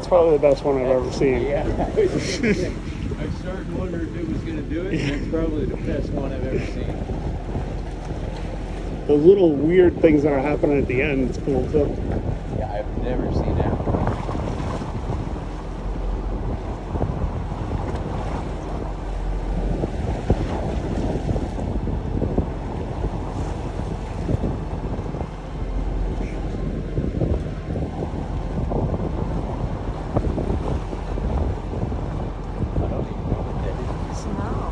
That's probably the best one I've ever seen. Yeah, I started to wonder if it was going to do it, and it's probably the best one I've ever seen. Those little weird things that are happening at the end, it's cool too. Yeah, I've never seen that one.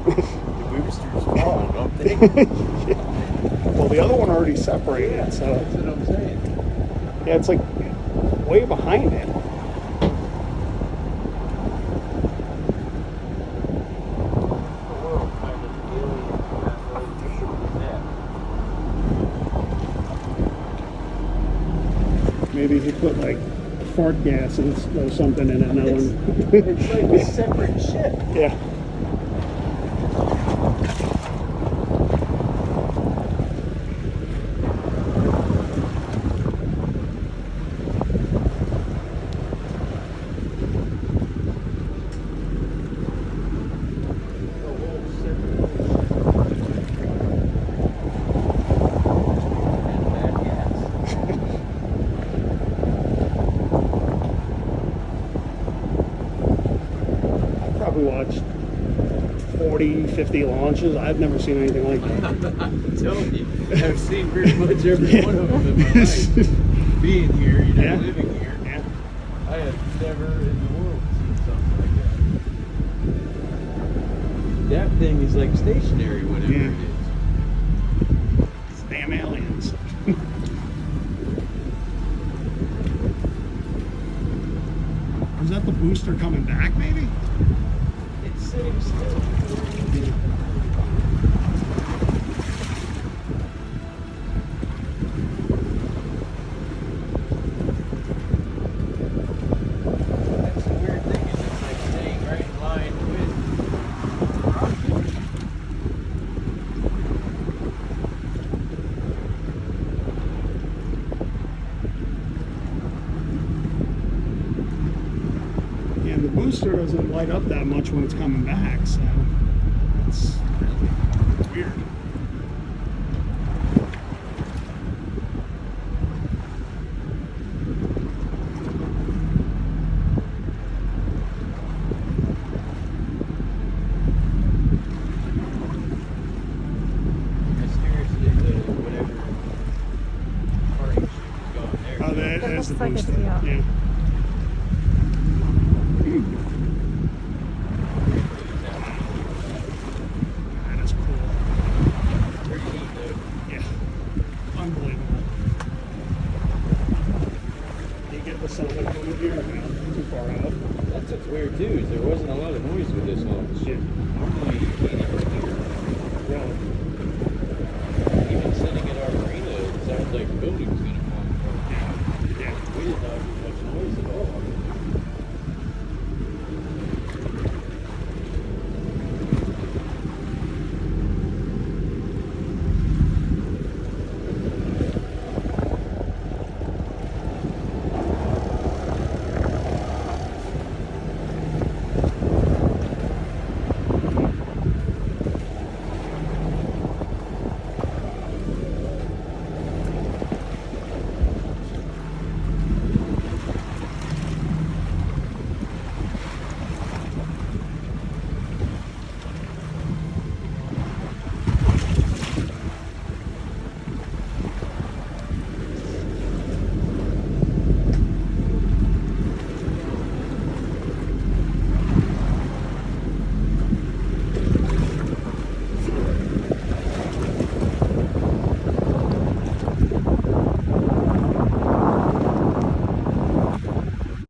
The boosters fall, don't they? Well, the other one already separated, so That's what I'm saying. yeah, it's like way behind it. Maybe he put like fart gas or something in it. No one. It's like a separate ship. Yeah. Probably watched 40, 50 launches. I've never seen anything like that. I'm telling you, I've seen pretty much every one of them in my life. Being here, Yeah. living here, Yeah. I have never in the world seen something like that. That thing is like stationary, whatever Yeah. it is. It's damn aliens. Is that the booster coming back, maybe? It's sitting still. That's the weird thing, is it's like staying right in line with the rocket. Yeah, and the booster doesn't light up that much when it's coming back, so it's really weird. Mysteriously, whatever party ship is going there. Oh, that is the looks like it's- booster. yeah. Yeah. That is cool. Pretty neat, though. Yeah. Unbelievable. You get the sun like over here now, too far out. That's what's weird too, is there wasn't a lot of noise with this launch. Yeah. Normally you can't even hear. Really.